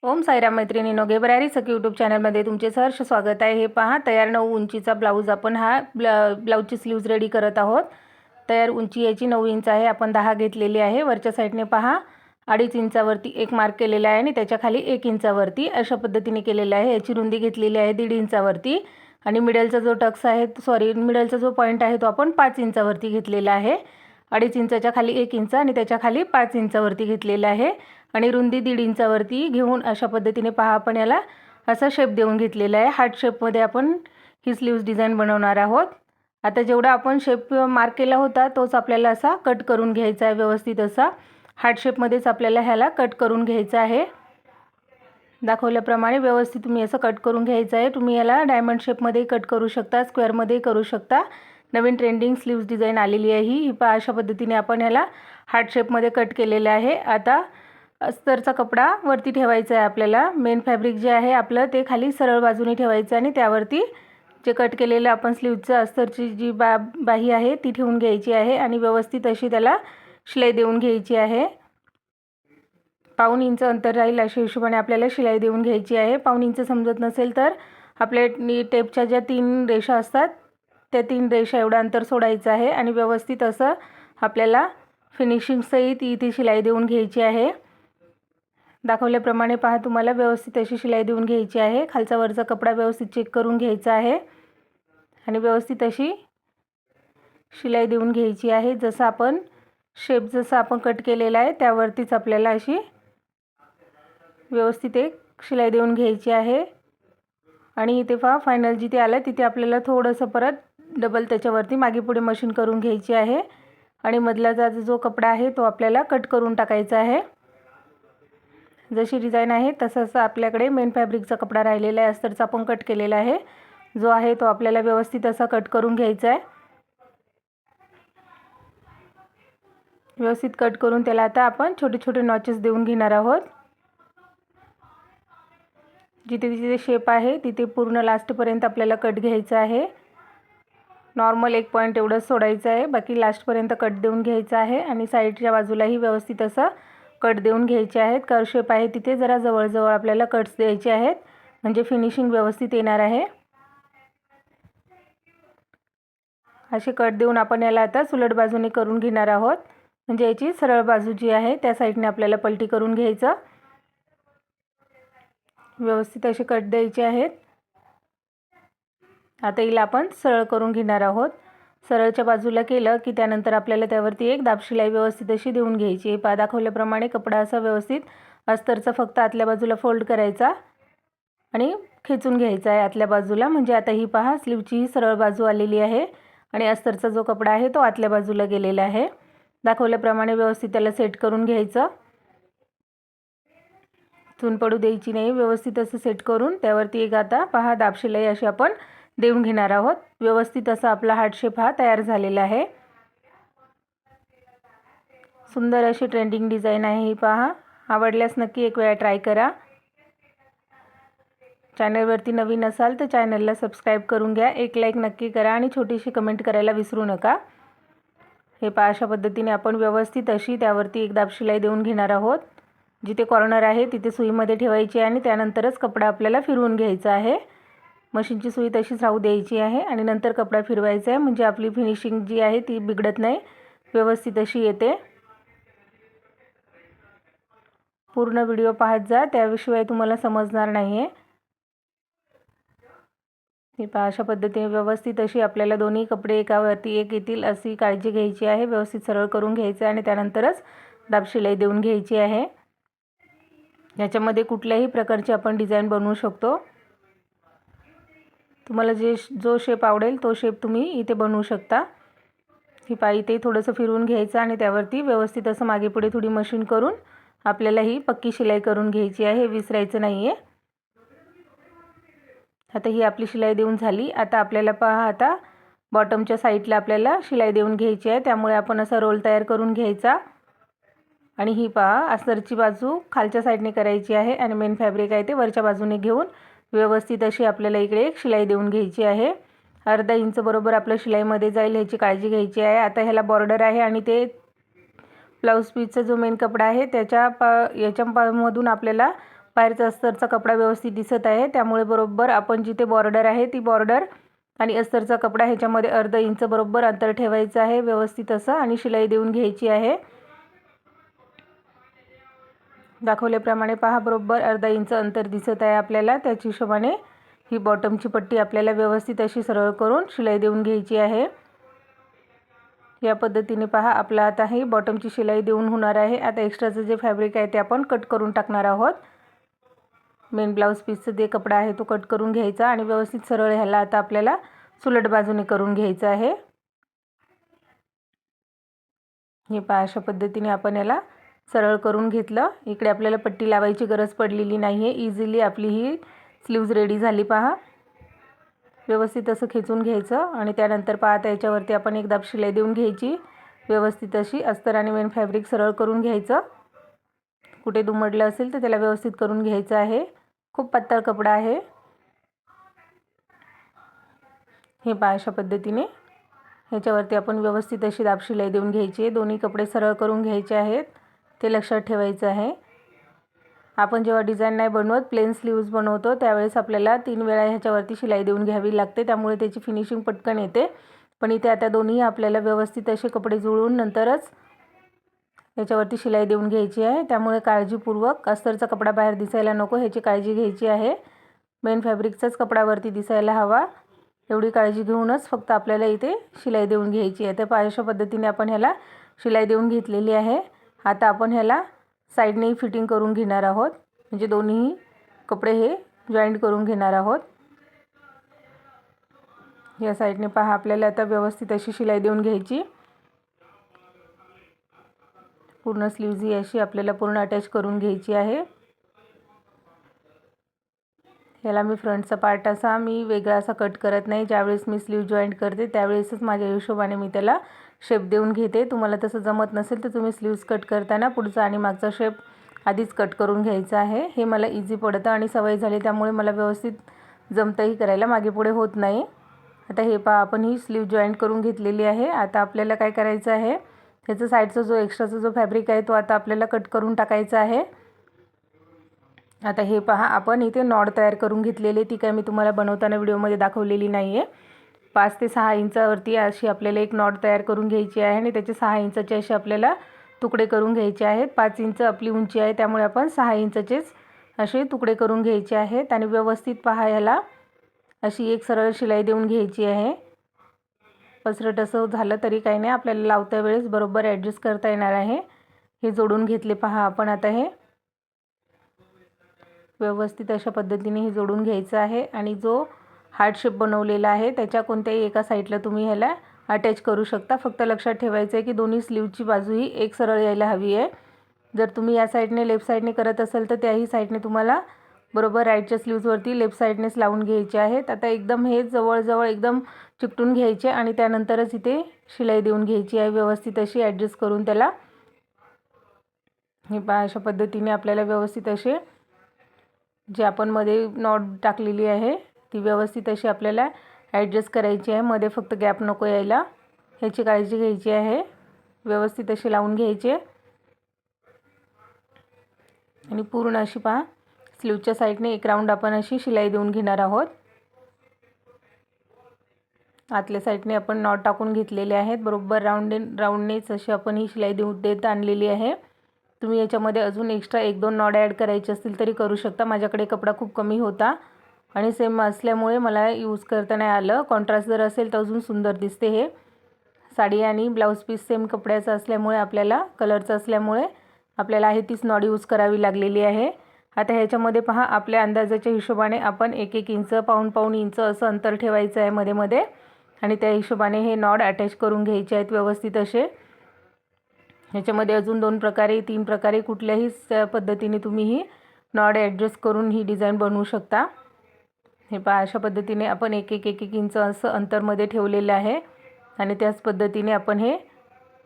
ओम साईराम मैत्रिणींनो, गेबरारी सखी यूट्यूब चॅनलमध्ये तुमचे सहर्ष स्वागत आहे। हे पहा, तयार 9 उंचीचा ब्लाऊज आपण हा ब्लाऊजची स्लीव्ज रेडी करत आहोत। तयार उंची याची 9 इंच आहे। आपण 10 घेतलेली आहे। वरच्या साईडने पहा 2.5 इंचावरती एक मार्क केलेला आहे आणि त्याच्या खाली 1 इंचावरती अशा पद्धतीने केलेला आहे। याची रुंदी घेतलेली आहे 1.5 इंचावरती आणि मिडलचा जो टक्स आहे मिडलचा जो पॉइंट आहे तो आपण 5 इंचावरती घेतलेला आहे। 2.5 इंचाच्या खाली 1 इंच आणि त्याच्या खाली 5 इंचावरती घेतलेला आहे आणि रुंदी 1.5 इंचावरती घेऊन अशा पद्धतीने पहा आपण याला असा शेप देऊन घेतलेला आहे। हार्ट शेपमध्ये आपण ही स्लीव्स डिझाइन बनवणार आहोत। आता जेवढा आपण शेप मार्क केला होता तोच आपल्याला असा कट करून घ्यायचा आहे। व्यवस्थित असा हार्ट शेपमध्येच आपल्याला ह्याला कट करून घ्यायचा आहे। दाखवल्याप्रमाणे व्यवस्थित तुम्ही असं कट करून घ्यायचं आहे। तुम्ही याला डायमंड शेपमध्ये कट करू शकता, स्क्वेअरमध्ये करू शकता। नवीन ट्रेंडिंग स्लीव्स डिझाइन आलेली आहे ही पहा अशा पद्धतीने आपण ह्याला हार्ट शेपमध्ये कट केलेले आहे। आता अस्तरचा कपडा वरती ठेवायचा आहे आपल्याला। मेन फॅब्रिक जे आहे आपलं ते खाली सरळ बाजूने ठेवायचं आणि त्यावरती जे कट केलेलं आपण स्लीव्हचं अस्तरची जी बाही आहे ती ठेवून घ्यायची आहे आणि व्यवस्थित अशी त्याला शिलाई देऊन घ्यायची आहे। 1.5 इंच अंतर राहील अशा हिशोबाने आपल्याला शिलाई देऊन घ्यायची आहे। 1.5 इंच समजत नसेल तर आपल्या टेपच्या ज्या 3 रेषा असतात त्या 3 रेषा एवढं अंतर सोडायचं आहे आणि व्यवस्थित असं आपल्याला फिनिशिंग सहित इथे शिलाई देऊन घ्यायची आहे। दाखवल्याप्रमाणे पहा तुम्हाला व्यवस्थित अशी शिलाई देऊन घ्यायची आहे। खालचा वरचा कपडा व्यवस्थित चेक करून घ्यायचा आहे आणि व्यवस्थित अशी शिलाई देऊन घ्यायची आहे। जसं आपण कट केलेला आहे त्यावरतीच आपल्याला अशी व्यवस्थित एक शिलाई देऊन घ्यायची आहे आणि इथे पहा फायनल जिथे आलं तिथे आपल्याला थोडंसं परत डबल त्याच्यावरती मागे पुढे मशीन करून घ्यायची आहे आणि मधला जो कपडा आहे तो आपल्याला कट करून टाकायचा आहे। जशी डिझाइन आहे तसंच आपल्याकडे मेन फॅब्रिकचा कपडा राहिलेला आहे, अस्तरचा आपण कट केलेला आहे जो आहे तो आपल्याला व्यवस्थित असा कट करून घ्यायचा आहे। व्यवस्थित कट करून त्याला आता आपण छोटे छोटे नॉचेस देऊन घेणार आहोत। जिथे जिथे शेप आहे तिथे पूर्ण लास्टपर्यंत आपल्याला कट घ्यायचा आहे। नॉर्मल एक पॉइंट एवढं सोडायचं आहे, बाकी लास्टपर्यंत कट देऊन घ्यायचा आहे आणि साईडच्या बाजूलाही व्यवस्थित असं कट देऊन घ्यायचे आहेत। कर्व शेप आहे तिथे जरा जवळजवळ आपल्याला कट्स द्यायचे आहेत म्हणजे फिनिशिंग व्यवस्थित येणार आहे। असे कट देऊन आपण याला आता उलट बाजूने करून घेणार आहोत म्हणजे याची सरळ बाजू जी आहे त्या साईडने आपल्याला पलटी करून घ्यायचं। व्यवस्थित असे कट द्यायचे आहेत। आता हिला आपण सरळ करून घेणार आहोत। सरळच्या बाजूला केलं की त्यानंतर आपल्याला त्यावरती एक दाब शिलाई व्यवस्थित अशी देऊन घ्यायची आहे। पहा दाखवल्याप्रमाणे कपडा असा व्यवस्थित अस्तरचा फक्त आतल्या बाजूला फोल्ड करायचा आणि खेचून घ्यायचा आहे आतल्या बाजूला। म्हणजे आता ही पहा स्लीवची ही सरळ बाजू आलेली आहे आणि अस्तरचा जो कपडा आहे तो आतल्या बाजूला गेलेला आहे। दाखवल्याप्रमाणे व्यवस्थित त्याला सेट करून घ्यायचं, चून पडू द्यायची नाही। व्यवस्थित असं सेट करून त्यावरती एक आता पहा दाब शिलाई अशी आपण देऊन घेणार आहोत। व्यवस्थित असा आपला हार्ट शेप हा तयार झालेला आहे। सुंदर अशी ट्रेंडिंग डिझाइन आहे ही पहा। आवडल्यास नक्की एक वेळा ट्राय करा। चॅनलवरती नवीन असाल तर चॅनलला सबस्क्राइब करून घ्या, एक लाईक नक्की करा आणि छोटीशी कमेंट करायला विसरू नका। हे पहा अशा पद्धतीने आपण व्यवस्थित अशी त्यावरती एक दाब शिलाई देऊन घेणार आहोत। जिथे कॉर्नर आहे तिथे सुईमध्ये ठेवायची आणि त्यानंतरच कपडा आपल्याला फिरवून घ्यायचा आहे। मशीनची सुई तशीच राहू द्यायची आहे आणि नंतर कपडा फिरवायचा आहे म्हणजे आपली फिनिशिंग जी आहे ती बिघडत नाही, व्यवस्थित अशी येते। पूर्ण व्हिडिओ पाहत जा, त्याशिवाय तुम्हाला समजणार नाही आहे। हे पहा अशा पद्धतीने व्यवस्थित अशी आपल्याला दोन्ही कपडे एकावरती एक येतील अशी काळजी घ्यायची आहे। व्यवस्थित सरळ करून घ्यायचं आणि त्यानंतरच दाब शिलाई देऊन घ्यायची आहे। याच्यामध्ये कुठल्याही प्रकारची आपण डिझाइन बनवू शकतो। तुम्हाला जो शेप आवडेल तो शेप तुम्ही इथे बनवू शकता। ही पहा इथे थोडंसं फिरवून घ्यायचं आणि त्यावरती व्यवस्थित असं मागे पुढे थोडी मशीन करून आपल्याला ही पक्की शिलाई करून घ्यायची आहे, विसरायचं नाही आहे। आता ही आपली शिलाई देऊन झाली। आता आपल्याला पहा आता बॉटमच्या साईडला आपल्याला शिलाई देऊन घ्यायची आहे, त्यामुळे आपण असा रोल तयार करून घ्यायचा आणि ही पहा अस्तरची बाजू खालच्या साईडने करायची आहे आणि मेन फॅब्रिक आहे ते वरच्या बाजूने घेऊन व्यवस्थित अशी आपल्याला इकडे एक शिलाई देऊन घ्यायची आहे। अर्धा इंच बरोबर आपलं शिलाईमध्ये जाईल ह्याची काळजी घ्यायची आहे। आता ह्याला बॉर्डर आहे आणि ते ब्लाऊज पीसचा जो मेन कपडा आहे त्याच्या याच्यामधून आपल्याला बाहेरचा अस्तरचा कपडा व्यवस्थित दिसत आहे, त्यामुळे बरोबर आपण जिथे बॉर्डर आहे ती बॉर्डर आणि अस्तरचा कपडा ह्याच्यामध्ये अर्धा इंच बरोबर अंतर ठेवायचं आहे व्यवस्थित असं, आणि शिलाई देऊन घ्यायची आहे. दाखवल्याप्रमाणे पहा बरोबर अर्धा इंच अंतर दिसत आहे आपल्याला. त्याच्या हिशोबाने ही बॉटमची पट्टी आपल्याला व्यवस्थित अशी सरळ करून शिलाई देऊन घ्यायची आहे. या पद्धतीने पहा आपला आता ही बॉटमची शिलाई देऊन होणार आहे. आता एक्स्ट्राचं जे फॅब्रिक आहे ते आपण कट करून टाकणार आहोत. मेन ब्लाऊज पीसचा जे कपडा आहे तो कट करून घ्यायचा आणि व्यवस्थित सरळ ह्याला आता आपल्याला सुलट बाजूने करून घ्यायचं आहे. हे पहा अशा पद्धतीने आपण याला सरळ करून घेतलं. इकडे आपल्याला पट्टी लावायची गरज पडलेली नाही आहे. इझिली आपली ही स्लीव्ज रेडी झाली पहा. व्यवस्थित असं खेचून घ्यायचं आणि त्यानंतर पहा आता याच्यावरती आपण एक दाब शिलाई देऊन घ्यायची. व्यवस्थित अशी अस्तर आणि मेन फॅब्रिक सरळ करून घ्यायचं. कुठे दुमडलं असेल तर त्याला व्यवस्थित करून घ्यायचं आहे. खूप पातळ कपडा आहे. हे पहा अशा पद्धतीने ह्याच्यावरती आपण व्यवस्थित अशी दाब शिलाई देऊन घ्यायची आहे. दोन्ही कपडे सरळ करून घ्यायचे आहेत, ते लक्षात ठेवायचं आहे. आपण जेव्हा डिझाईन नाही बनवत, प्लेन स्लीव्ज बनवतो, त्यावेळेस आपल्याला 3 वेळा ह्याच्यावरती शिलाई देऊन घ्यावी लागते, त्यामुळे त्याची फिनिशिंग पटकन येते. पण इथे आता दोन्ही आपल्याला व्यवस्थित असे कपडे जुळवून नंतरच याच्यावरती शिलाई देऊन घ्यायची आहे. त्यामुळे काळजीपूर्वक अस्तरचा कपडा बाहेर दिसायला नको ह्याची काळजी घ्यायची आहे. मेन फॅब्रिकचाच कपडावरती दिसायला हवा एवढी काळजी घेऊनच फक्त आपल्याला इथे शिलाई देऊन घ्यायची आहे. तर अशा पद्धतीने आपण ह्याला शिलाई देऊन घेतलेली आहे. आता आपण ह्याला साईडने फिटिंग करून घेणार आहोत, म्हणजे दोन्ही कपडे हे जॉईंट करून घेणार आहोत. या साईडने पहा आपल्याला आता व्यवस्थित अशी शिलाई देऊन घ्यायची. पूर्ण स्लीव्ज ही अशी आपल्याला पूर्ण अटॅच करून घ्यायची आहे. याला मी फ्रंटचा पार्ट असा मी वेगळा असा कट करत नाही. ज्यावेळेस मी स्लीव जॉईंट करते त्यावेळेसच माझ्या हिशोबाने मी त्याला शेप देऊन घेते. तुम्हाला तसं जमत नसेल तर तुम्ही स्लीव्स कट करताना पुढचा आणि मागचा शेप आधीच कट करून घ्यायचा आहे. हे मला इझी पडतं आणि सवय झाली, त्यामुळे मला व्यवस्थित जमतंही करायला, मागे पुढे होत नाही. आता हे पहा आपण ही स्लीव जॉईंट करून घेतलेली आहे. आता आपल्याला काय करायचं आहे, त्याचा साईडचा जो एक्स्ट्राचा जो फॅब्रिक आहे तो आता आपल्याला कट करून टाकायचा आहे. आता हे पहा आपण इथे नॉड तयार करून घेतलेली, ती काय मी तुम्हाला बनवताना व्हिडिओमध्ये दाखवलेली नाही आहे. 5 ते 6 इंचावरती अशी आपल्याला एक नॉड तयार करून घ्यायची आहे आणि त्याचे 6 इंचाचे असे आपल्याला तुकडे करून घ्यायचे आहेत. 5 इंच आपली उंची आहे, त्यामुळे आपण 6 इंचाचेच असे तुकडे करून घ्यायचे आहेत. आणि व्यवस्थित पहा ह्याला अशी एक सरळ शिलाई देऊन घ्यायची आहे. पसरट असं झालं तरी काही नाही, आपल्याला लावता वेळेस बरोबर ॲडजस्ट करता येणार आहे. हे जोडून घेतले पहा आपण. आता हे व्यवस्थित अशा पद्धतीने हे जोडून घ्यायचं आहे आणि जो हार्ट शेप बनवलेला आहे त्याच्या कोणत्याही एका साईडला तुम्ही ह्याला अटॅच करू शकता. फक्त लक्षात ठेवायचं आहे की दोन्ही स्लीवची बाजू ही एक सरळ यायला हवी आहे. जर तुम्ही या साईडने लेफ्ट साईडने करत असाल तर त्याही साईडने तुम्हाला बरोबर राईटच्या स्लीव्जवरती लेफ्ट साईडनेच लावून घ्यायचे आहेत. आता एकदम हे जवळजवळ एकदम चिकटून घ्यायचे आणि त्यानंतरच इथे शिलाई देऊन घ्यायची आहे व्यवस्थित अशी ॲडजस्ट करून त्याला. हे पहा अशा पद्धतीने आपल्याला व्यवस्थित असे जे आपण मध्ये नॉट टाकलेली आहे ती व्यवस्थित अशी आपल्याला ॲडजस्ट करायची आहे. मध्ये फक्त गॅप नको यायला ह्याची काळजी घ्यायची आहे. व्यवस्थित अशी लावून घ्यायची आणि पूर्ण अशी पहा स्लीवच्या साईडने एक राऊंड आपण अशी शिलाई देऊन घेणार आहोत. आतल्या साईडने आपण नॉट टाकून घेतलेले आहेत. बरोबर राऊंडनेच अशी आपण ही शिलाई देत आणलेली आहे. तुम्ही याच्यामध्ये अजून एक्स्ट्रा 1-2 नॉड ॲड करायचे असतील तरी करू शकता. माझ्याकडे कपडा खूप कमी होता आणि सेम असल्यामुळे मला यूज करता नाही आलं. कॉन्ट्रास्ट जर असेल तर अजून सुंदर दिसते. हे साडी आणि ब्लाऊज पीस सेम कपड्याचा असल्यामुळे आपल्याला कलरचा असल्यामुळे आपल्याला आहे तीच नॉड यूज करावी लागलेली आहे. आता ह्याच्यामध्ये पहा आपल्या अंदाजाच्या हिशोबाने आपण 1-1 इंच पाऊण इंच असं अंतर ठेवायचं आहे मध्ये मध्ये आणि त्या हिशोबाने हे नॉड अटॅच करून घ्यायचे आहेत व्यवस्थित असे. ह्याच्यामध्ये अजून 2 प्रकारे 3 प्रकारे कुठल्याही पद्धतीने तुम्ही ही नॉड ॲडजस्ट करून ही डिझाईन बनवू शकता. हे पहा अशा पद्धतीने आपण 1-1 इंच असं अंतरमध्ये ठेवलेलं आहे आणि त्याच पद्धतीने आपण हे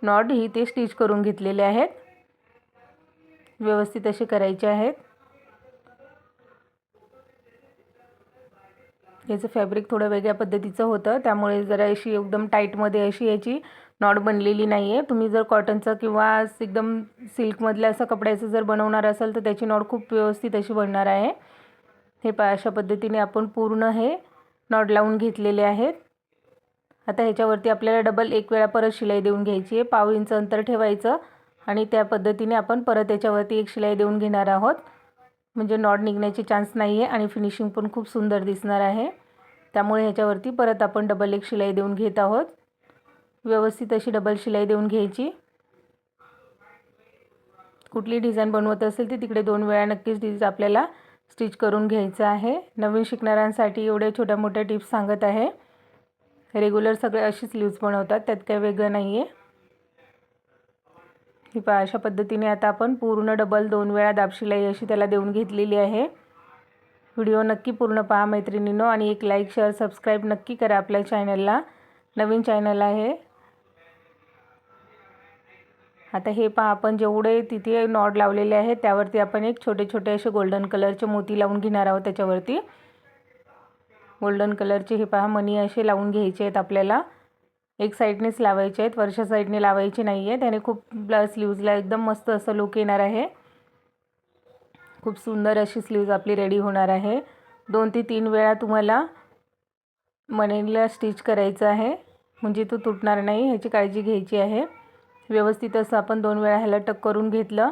नॉड ही ते स्टिच करून घेतलेले आहेत. व्यवस्थित असे करायचे आहेत. याचं फॅब्रिक थोडं वेगळ्या पद्धतीचं होतं, त्यामुळे जरा अशी एकदम टाईटमध्ये अशी याची नॉट बनलेली नाही आहे. तुम्ही जर कॉटनचं किंवा एकदम सिल्कमधल्या असं कपड्याचं जर बनवणार असाल तर त्याची नॉट खूप व्यवस्थित अशी बनणार आहे. हे पहा, अशा पद्धतीने आपण पूर्ण हे नॉट लावून घेतलेले आहेत. आता ह्याच्यावरती आपल्याला डबल एक वेळा परत शिलाई देऊन घ्यायची आहे. 1/2 इंच अंतर ठेवायचं आणि त्या पद्धतीने आपण परत याच्यावरती एक शिलाई देऊन घेणार आहोत. म्हणजे नॉट निघण्याचे चान्स नाही आहे आणि फिनिशिंग पण खूप सुंदर दिसणार आहे. त्यामुळे ह्याच्यावरती परत आपण डबल एक शिलाई देऊन घेत आहोत. व्यवस्थित अशी डबल शिलाई देऊन घ्यायची. कुठली डिझाईन बनवत असेल ती तिकडे 2 वेळा नक्कीच आपल्याला स्टिच करून घ्यायचं आहे. नवीन शिकणाऱ्यांसाठी एवढ्या छोट्या मोठ्या टिप्स सांगत आहे. रेग्युलर सगळे अशी स्लीव्ज बनवतात, त्यात काही वेगळं नाही आहे. ही पहा, अशा पद्धतीने आता आपण पूर्ण डबल 2 वेळा दाब शिलाई अशी त्याला देऊन घेतलेली आहे. व्हिडिओ नक्की पूर्ण पहा मैत्रिणींनो आणि एक लाईक शेअर सबस्क्राईब नक्की करा आपल्या चॅनलला. नवीन चॅनल आहे. आता हे पहा, आपण जेवढे तिथे नॉट लावलेले आहेत त्यावरती आपण एक छोटे छोटे असे गोल्डन कलरचे मोती लावून घेणार आहोत. त्याच्यावरती गोल्डन कलरचे हे पहा मणी असे लावून घ्यायचे आहेत आपल्याला. एक साईडनेच लावायचे आहेत, वरच्या साईडने लावायचे नाही आहे. त्याने खूप स्लीव्जला एकदम मस्त असं लुक येणार आहे. खूप सुंदर अशी स्लीव्ज आपली रेडी होणार आहे. 2 ते 3 वेळा तुम्हाला मणीला स्टिच करायचं आहे, म्हणजे तो तुटणार नाही, ह्याची काळजी घ्यायची आहे. व्यवस्थित असं आपण 2 वेळा ह्याला टक करून घेतलं.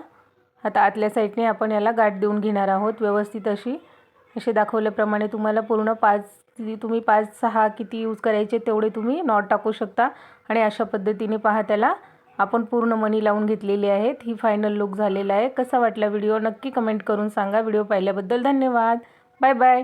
आता आतल्या साईडने आपण याला गाठ देऊन घेणार आहोत. व्यवस्थित असे दाखवल्याप्रमाणे तुम्हाला पूर्ण 5-6 किती यूज करायचे तेवढे तुम्ही नॉट टाकू शकता. आणि अशा पद्धतीने पहा, त्याला आपण पूर्ण मणी लावून घेतलेली आहेत. ही फायनल लुक झालेला आहे. कसा वाटला व्हिडिओ नक्की कमेंट करून सांगा. व्हिडिओ पाहिल्याबद्दल धन्यवाद. Bye bye.